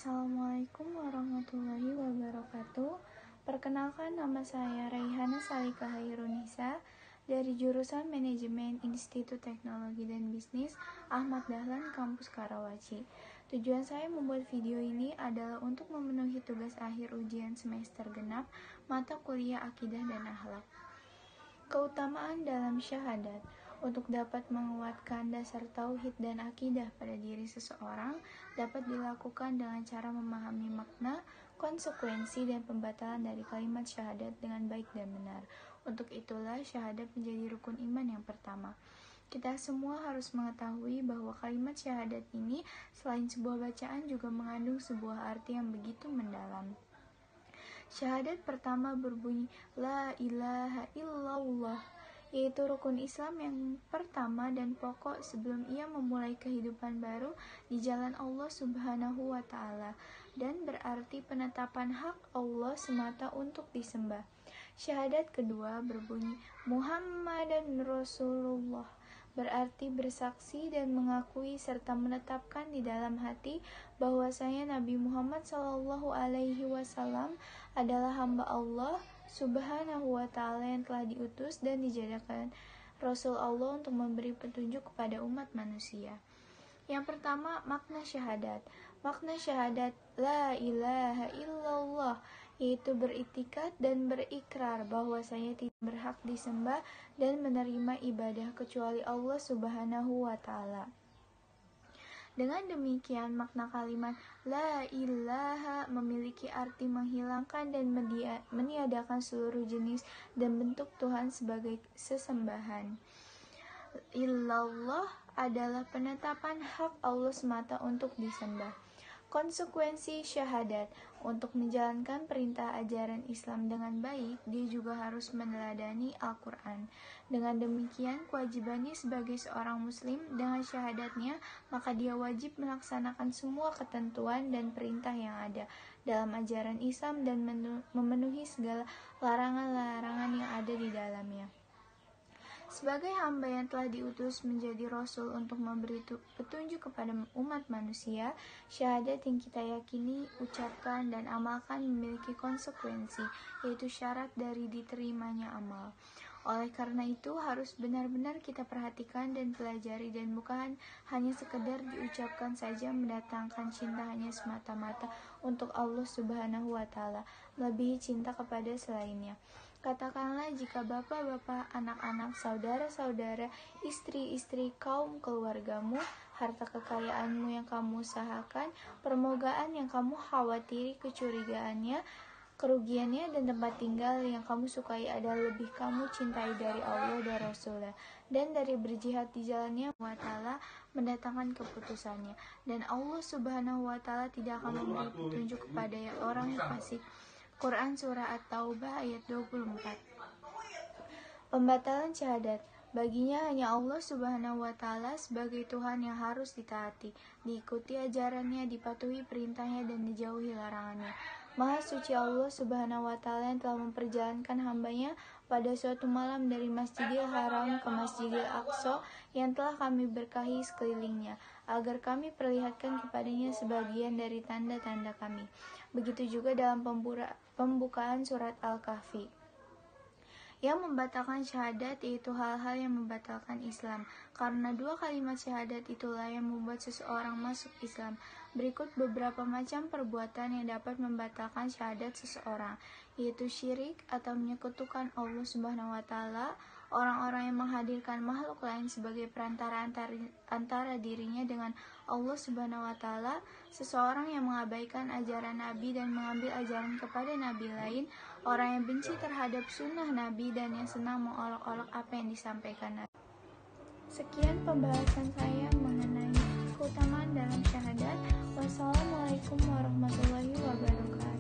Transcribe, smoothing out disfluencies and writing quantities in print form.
Assalamualaikum warahmatullahi wabarakatuh. Perkenalkan, nama saya Raihana Salika Hairunisa dari jurusan Manajemen Institut Teknologi dan Bisnis Ahmad Dahlan, Kampus Karawaci. Tujuan saya membuat video ini adalah untuk memenuhi tugas akhir ujian semester genap mata kuliah Akidah dan Akhlak. Keutamaan dalam syahadat. Untuk dapat menguatkan dasar tauhid dan akidah pada diri seseorang, dapat dilakukan dengan cara memahami makna, konsekuensi, dan pembatalan dari kalimat syahadat dengan baik dan benar. Untuk itulah syahadat menjadi rukun iman yang pertama. Kita semua harus mengetahui bahwa kalimat syahadat ini selain sebuah bacaan juga mengandung sebuah arti yang begitu mendalam. Syahadat pertama berbunyi La ilaha illallah, yaitu rukun Islam yang pertama dan pokok sebelum ia memulai kehidupan baru di jalan Allah Subhanahu wa Ta'ala, dan berarti penetapan hak Allah semata untuk disembah. Syahadat kedua berbunyi Muhammadan Rasulullah, berarti bersaksi dan mengakui serta menetapkan di dalam hati bahwasanya Nabi Muhammad SAW adalah hamba Allah Subhanahu wa Ta'ala yang telah diutus dan dijadikan Rasul Allah untuk memberi petunjuk kepada umat manusia. Yang pertama, makna syahadat. Makna syahadat La ilaha illallah, yaitu beriktikad dan berikrar bahwasanya tidak berhak disembah dan menerima ibadah kecuali Allah Subhanahu wa Ta'ala. Dengan demikian, makna kalimat La ilaha memiliki arti menghilangkan dan meniadakan seluruh jenis dan bentuk Tuhan sebagai sesembahan. Illallah adalah penetapan hak Allah semata untuk disembah. Konsekuensi syahadat. Untuk menjalankan perintah ajaran Islam dengan baik, dia juga harus meneladani Al-Quran. Dengan demikian, kewajibannya sebagai seorang muslim dengan syahadatnya, maka dia wajib melaksanakan semua ketentuan dan perintah yang ada dalam ajaran Islam dan memenuhi segala larangan-larangan yang ada di dalamnya. Sebagai hamba yang telah diutus menjadi Rasul untuk memberi petunjuk kepada umat manusia, syahadat yang kita yakini, ucapkan, dan amalkan memiliki konsekuensi, yaitu syarat dari diterimanya amal. Oleh karena itu, harus benar-benar kita perhatikan dan pelajari, dan bukan hanya sekedar diucapkan saja mendatangkan cinta hanya semata-mata untuk Allah Subhanahu wa Ta'ala, melebihi cinta kepada selainnya. Katakanlah jika bapak-bapak, anak-anak, saudara-saudara, istri-istri, kaum keluargamu, harta kekayaanmu yang kamu usahakan, permogaan yang kamu khawatiri kecurigaannya, kerugiannya, dan tempat tinggal yang kamu sukai adalah lebih kamu cintai dari Allah dan Rasulnya, dan dari berjihad di jalannya wa ta'ala mendatangkan keputusannya, dan Allah Subhanahu wa Ta'ala tidak akan memberi petunjuk kepada orang yang fasik. Quran Surah At-Taubah ayat 24. Pembatalan syahadat. Baginya hanya Allah Subhanahu wa Ta'ala sebagai Tuhan yang harus ditaati, diikuti ajarannya, dipatuhi perintahnya, dan dijauhi larangannya. Maha suci Allah Subhanahu wa Ta'ala yang telah memperjalankan hambanya pada suatu malam dari Masjidil Haram ke Masjidil Aqsa yang telah kami berkahi sekelilingnya, agar kami perlihatkan kepadanya sebagian dari tanda-tanda kami. Begitu juga dalam pembukaan surat Al-Kahfi. Yang membatalkan syahadat yaitu hal-hal yang membatalkan Islam. Karena dua kalimat syahadat itulah yang membuat seseorang masuk Islam. Berikut beberapa macam perbuatan yang dapat membatalkan syahadat seseorang, yaitu syirik atau menyekutukan Allah Subhanahu wa Ta'ala, orang-orang yang menghadirkan makhluk lain sebagai perantara antara dirinya dengan Allah Subhanahu wa Ta'ala, seseorang yang mengabaikan ajaran Nabi dan mengambil ajaran kepada Nabi lain, orang yang benci terhadap sunnah Nabi dan yang senang mengolok-olok apa yang disampaikan Nabi. Sekian pembahasan saya mengenai keutamaan dalam syahadat. Wassalamualaikum warahmatullahi wabarakatuh.